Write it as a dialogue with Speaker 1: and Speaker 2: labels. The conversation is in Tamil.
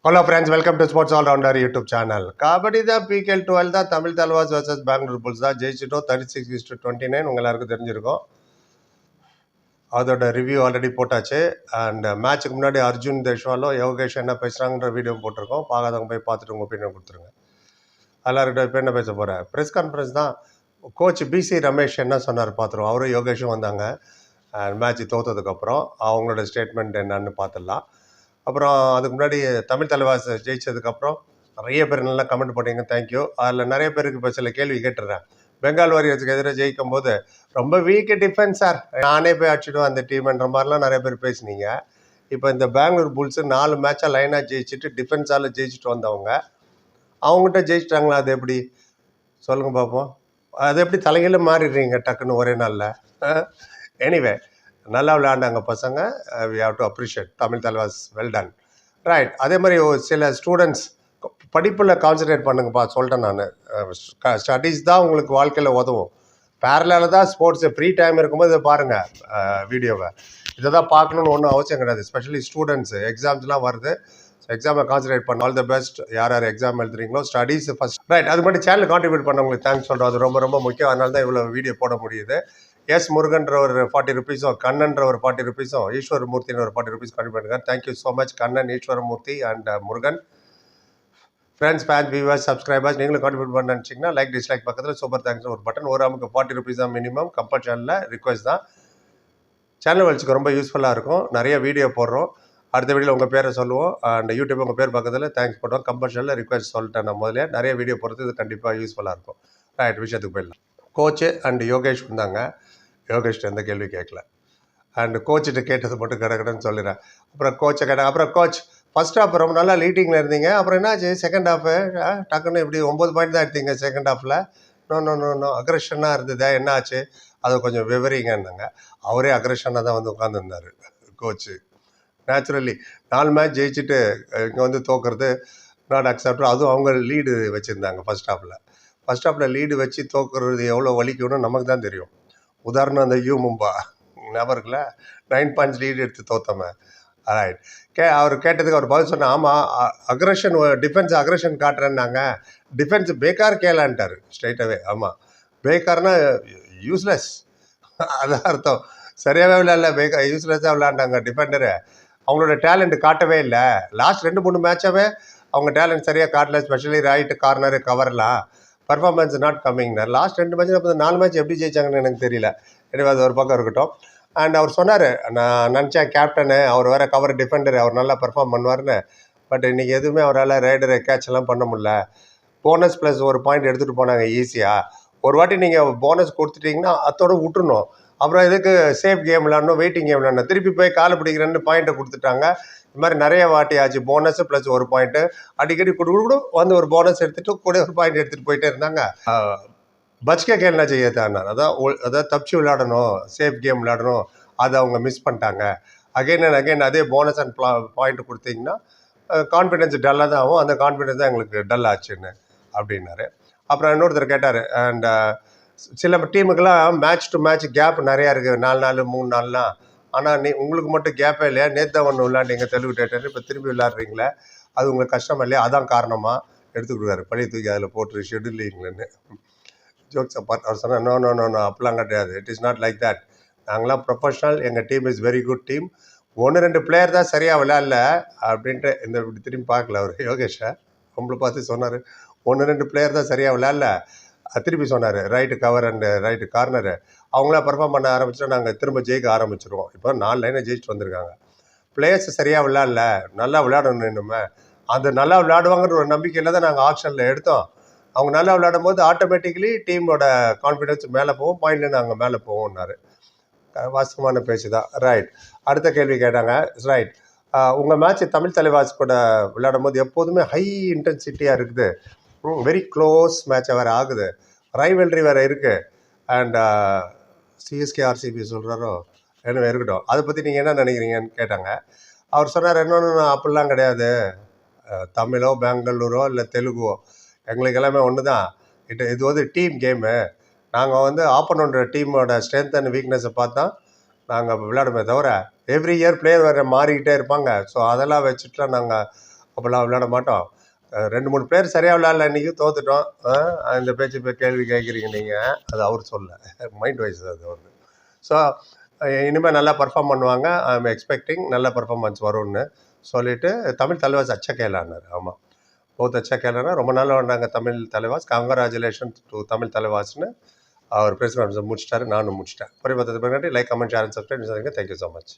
Speaker 1: Hello friends, welcome to Sports All Rounder YouTube channel. Kabaddi தான் PKL 12 தான் தமிழ் தல்வாஸ் vs பெங்களூர் புல்ஸ் தான் ஜெயிச்சிட்டோம் 36-29 உங்க எல்லாருக்கும் தெரிஞ்சிருக்கும். அதோட ரிவ்யூ ஆல்ரெடி போட்டாச்சு. அண்ட் மேட்ச்சுக்கு முன்னாடி அர்ஜுன் தேஷ்வாலும் யோகேஷ் என்ன பேசுகிறாங்கன்ற வீடியோ போட்டிருக்கோம். பார்க்காதவங்க போய் பார்த்துட்டு உங்கள் ஒப்பீனியன் கொடுத்துருங்க. எல்லாருக்கிட்ட இப்போ என்ன பேச போகிறேன், ப்ரெஸ் கான்ஃபரன்ஸ் தான். கோச் BC ரமேஷ் என்ன சொன்னார் பார்த்துருவோம். அவரும் யோகேஷும் வந்தாங்க மேட்ச் தோற்றதுக்கப்புறம். அவங்களோட ஸ்டேட்மெண்ட் என்னன்னு பார்த்துடலாம். அப்புறம் அதுக்கு முன்னாடி தமிழ் தலைவாஸ் ஜெயிச்சதுக்கப்புறம் நிறைய பேர் நல்லா கமெண்ட் பண்ணீங்க, தேங்க்யூ. அதில் நிறைய பேருக்கு இப்போ சில கேள்வி கேட்டுடுறேன். பெங்கால் வாரியர்ஸுக்கு எதிராக ஜெயிக்கும் போது ரொம்ப வீக்கு டிஃபென்ஸ் சார், நானே போய் அடிச்சிடுவேன் அந்த டீம்ன்ற மாதிரிலாம் நிறைய பேர் பேசுனீங்க. இப்போ இந்த பெங்களூர் புல்ஸு 4 மேட்சாக லைனாக ஜெயிச்சுட்டு டிஃபென்ஸால் ஜெயிச்சுட்டு வந்தவங்க அவங்ககிட்ட ஜெயிச்சிட்டாங்களா? அது எப்படி சொல்லுங்கள் பார்ப்போம். அது எப்படி தலைகீழ மாறிடுறீங்க டக்குன்னு ஒரே நாளில்? எனிவே நல்லா விளையாண்டாங்க பசங்க. We have to appreciate Tamil Thalaivas, well done. Right. அதே மாதிரி சில ஸ்டூடெண்ட்ஸ் படிப்பில் கான்சன்ட்ரேட் பண்ணுங்கப்பா சொல்லிட்டேன் நான். ஸ்டடீஸ் தான் உங்களுக்கு வாழ்க்கையில் உதவும். பேரலாக தான் ஸ்போர்ட்ஸு. ஃப்ரீ டைம் இருக்கும்போது இதை பாருங்கள் வீடியோவை. இதை தான் பார்க்கணுன்னு ஒன்றும் அவசியம் கிடையாது. ஸ்பெஷலி ஸ்டூடெண்ட்ஸு எக்ஸாம்ஸ்லாம் வருது. எக்ஸாமை கான்சன்ட்ரேட் பண்ண. All the best. யார் யார் எக்ஸாம் எழுதுறீங்களோ ஸ்டடீஸ் ஃபஸ்ட். ரைட். அது மட்டும் சேனல் கான்ட்ரிபியூட் பண்ணவங்களுக்கு தேங்க்ஸ் சொல்கிறோம். அது ரொம்ப ரொம்ப முக்கியம். அதனால தான் இவ்வளோ வீடியோ போட முடியுது. எஸ் முருகன்ற ஒரு 40 ருபீஸும், கண்ணன்ற ஒரு 40 ருபீஸும், ஈஸ்வரமூர்த்தின்னு ஒரு 40 ருபீஸ் கான்ட்ரிபியூட் பண்ணுங்க. Thank you so much Kannan, Eswaramoorthy and Murugan. Friends, fans, viewers, subscribers, நீங்களும் கான்ட்ரிபியூட் பண்ண நினச்சிங்கன்னா லைக் டிஸ்லைக் பக்கத்தில் சூப்பர் தேங்க்ஸ் ஒரு பட்டன். ஒரு ஆமுக்கு 40 ருபீஸ் தான் மினிமம். கம்பல் சேனலில் ரிக்வஸ்ட் தான். சேனல் வச்சுக்க ரொம்ப யூஸ்ஃபுல்லாக இருக்கும். நிறைய வீடியோ போடுறோம். அடுத்த வீடியோவில் உங்கள் பேரை சொல்லுவோம். அண்ட் யூடியூப் உங்கள் பேர் பக்கத்தில் தேங்க்ஸ் போடுவோம். கம்பல் சேனலில் ரிக்வஸ்ட் சொல்லிட்டேன் நான் முதல்ல. நிறைய வீடியோ போடுறது இது கண்டிப்பாக யூஸ்ஃபுல்லாக இருக்கும். ரைட், விஷயத்துக்கு போயிடலாம். கோச்சு அண்ட் யோகேஷ் வந்தாங்க. யோகேஷ்ட எந்த கேள்வி கேட்கல. அண்ட் கோச்சிட்ட கேட்டது மட்டும் கிடக்கடன்னு சொல்லிடுறேன். அப்புறம் கோச்சை கேட்டாங்க. அப்புறம் கோச் ஃபஸ்ட் ஹாஃப் ரொம்ப நல்லா லீடிங்கில் இருந்தீங்க, அப்புறம் என்னாச்சு செகண்ட் ஹாஃபு டக்குன்னு இப்படி 9 பாயிண்ட் தான் எடுத்தீங்க செகண்ட் ஹாஃபில். நோ அக்ரெஷனாக இருந்ததா, என்ன ஆச்சு அதை கொஞ்சம் விவரிங்கன்னாங்க. அவரே அக்ரெஷனாக தான் வந்து உட்காந்துருந்தார் கோச்சு. நேச்சுரலி 4 மேட்ச் ஜெயிச்சுட்டு இங்கே வந்து தோக்குறது நாட் அக்செப்ட். அதுவும் அவங்க லீடு வச்சுருந்தாங்க ஃபஸ்ட் ஹாஃபில் லீடு வச்சு தோக்குறது எவ்வளோ வலிக்கணும்னு நமக்கு தான் தெரியும். உதாரணம் அந்த மும்பா நபருக்குல 9 பாயிண்ட்ஸ் லீடு எடுத்து தோத்தமே. ரைட். அவர் கேட்டதுக்கு அவர் பதில் சொன்னால், ஆமாம் அக்ரெஷன் டிஃபென்ஸ் அக்ரெஷன் காட்டுறேன்னாங்க. டிஃபென்ஸ் பேக்கார் கேளான்ட்டார் ஸ்ட்ரைட்டாகவே. ஆமாம், பேக்கார்னா யூஸ்லெஸ், அதான் அர்த்தம். சரியாகவே விளையாடல, பேக்கார் யூஸ்லெஸ்ஸாக விளையாண்டாங்க டிஃபெண்டரு. அவங்களோட டேலண்ட் காட்டவே இல்லை. லாஸ்ட் 2-3 மேட்சாகவே அவங்க டேலண்ட் சரியாக காட்டல. ஸ்பெஷலி ரைட்டு கார்னரு கவர்லாம் பர்ஃபார்மன்ஸ் நாட் கம்மிங்னா. லாஸ்ட் 2 மேட்ச் அப்போ 4 மேட்ச் எப்படி ஜெயிச்சாங்கன்னு எனக்கு தெரியல. எனவே அது ஒரு பக்கம் இருக்கட்டும். அண்ட் அவர் சொன்னார், நான் நினச்சேன் கேப்டனு அவர் வேறு கவர் டிஃபெண்டர், அவர் நல்லா பெர்ஃபார்ம் பண்ணுவார்னு. பட் இன்றைக்கி எதுவுமே அவரால் ரைடரு கேட்செல்லாம் பண்ண முடியல. போனஸ் ப்ளஸ் ஒரு பாயிண்ட் எடுத்துகிட்டு போனாங்க ஈஸியாக. ஒரு வாட்டி நீங்கள் போனஸ் கொடுத்துட்டிங்கன்னா அதோட விட்டுணும். அப்புறம் எதுக்கு சேஃப் கேம் விளாடணும், வெயிட்டிங் கேம் விளாடணும், திருப்பி போய் காலை பிடிக்கிறேன்னு பாயிண்ட்டை கொடுத்துட்டாங்க. இது மாதிரி நிறைய வாட்டி ஆச்சு. போனஸு ப்ளஸ் ஒரு பாயிண்ட்டு அடிக்கடி கொடுக்கும் வந்து ஒரு போனஸ் எடுத்துகிட்டு கூட ஒரு பாயிண்ட் எடுத்துகிட்டு போயிட்டே இருந்தாங்க. பச்கே கேள்னா செய்யத்தானார். அதாவது தப்பிச்சு விளையாடணும், சேஃப் கேம் விளையாடணும், அதை அவங்க மிஸ் பண்ணிட்டாங்க. அகைன் அண்ட் அகைன் அதே போனஸ் அண்ட் பாயிண்ட் கொடுத்தீங்கன்னா கான்ஃபிடென்ஸ் டல்லாக தான் ஆகும். அந்த கான்ஃபிடென்ஸ் தான் எங்களுக்கு டல் ஆச்சுன்னு அப்படின்னாரு. அப்புறம் இன்னொருத்தர் கேட்டார், அண்ட் சில டீமுக்கெல்லாம் மேட்ச் டு மேட்ச் கேப் நிறையா இருக்குது, 4 நாள் 3 நாள்லாம். ஆனால் உங்களுக்கு மட்டும் கேப்பே இல்லையா? நேற்று ஒன்று விளையாண்டிங்க தெலுங்கு டேட்டர், இப்போ திரும்பி விளையாடுறீங்களே, அது உங்களுக்கு கஷ்டம் இல்லையா? அதான் காரணமாக எடுத்துக்கிடுவார், பழைய தூக்கி அதில் போட்டு ஷெட்யூலிங்லன்னு. Jokes apart. அவர் சொன்னார், நோ அப்படிலாம் கிடையாது. It is not like that. நாங்களாம் ப்ரொஃபஷனல், எங்கள் team is very good team. 1-2 player தான் சரியாக விளையாடல அப்படின்ட்டு இந்த இப்படி திரும்பி பார்க்கல அவர் யோகேஷை. நம்மளை பார்த்து சொன்னார், 1-2 பிளேயர் தான் சரியாக விளையாடல. திருப்பி சொன்னார், right cover and right corner அவங்களாம் பெர்ஃபார்ம் பண்ண ஆரம்பிச்சா நாங்கள் திரும்ப ஜெயிக்க ஆரம்பிச்சிருவோம். இப்போ 4 லைனை ஜெயிச்சுட்டு வந்திருக்காங்க. பிளேயர்ஸ் சரியாக விளையாடல, நல்லா விளையாடணும். இன்னுமே அந்த நல்லா விளையாடுவாங்கன்ற ஒரு நம்பிக்கையில் தான் நாங்கள் ஆப்ஷனில் எடுத்தோம். அவங்க நல்லா விளையாடும் போது ஆட்டோமேட்டிக்கலி டீமோட கான்ஃபிடென்ஸ் மேலே போகும், பாயிண்ட்ல நாங்கள் மேலே போவோம்னாரு. வாஸ்தவமான பேச்சு தான். ரைட். அடுத்த கேள்வி கேட்டாங்க. ரைட். உங்கள் மேட்ச் தமிழ் தலைவாஸ் கூட விளையாடும் போது எப்போதுமே ஹை இன்டென்சிட்டியாக இருக்குது, வெரி க்ளோஸ் மேட்சாக வேறு ஆகுது, ரைவல்ரி வேறு இருக்குது. அண்ட் சிஎஸ்கே ஆர்சிபி சொல்கிறாரோ என்ன இருக்கட்டும், அதை பற்றி நீங்கள் என்ன நினைக்கிறீங்கன்னு கேட்டாங்க. அவர் சொன்னார், இன்னொன்று அப்படிலாம் கிடையாது, தமிழோ பெங்களூரோ இல்லை தெலுங்கோ எங்களுக்கு எல்லாமே ஒன்று தான். இது வந்து டீம் கேமு. நாங்கள் வந்து ஆப்போனோட டீமோட ஸ்ட்ரென்த் அண்ட் வீக்னஸை பார்த்தா நாங்கள் விளையாடுமே தவிர எவ்ரி இயர் பிளேயர் வேறு மாறிக்கிட்டே இருப்பாங்க. ஸோ அதெல்லாம் வச்சுட்டுலாம் நாங்கள் அப்போல்லாம் விளையாட மாட்டோம். 2 3 பிளேயர் சரியாக விளையாடல, இன்றைக்கி தோத்துட்டோம். இந்த பேச்சு இப்போ கேள்வி கேட்குறீங்க நீங்கள், அது அவர் சொல்ல, மைண்ட் வைஸ் அது வந்து. ஸோ இனிமேல் நல்லா பர்ஃபார்ம் பண்ணுவாங்க. ஐ எம் எக்ஸ்பெக்டிங் நல்ல பர்ஃபார்மன்ஸ் வரும்னு சொல்லிட்டு தமிழ் தலைவாஸ் அச்சா கேளானார். ஆமாம், போத் அச்சா கேளானா, ரொம்ப நாள் வந்தாங்க தமிழ் தலைவாஸ். கங்க்ராச்சுலேஷன் டு தமிழ் தலைவாஸ்னு அவர் ப்ரெஸ் கான்ஃபரன்ஸ் முடிச்சிட்டாரு, நானும் முடிச்சிட்டேன். பரிவர்த்தனை பண்ணி like, comment, share and subscribe. Thank you so much.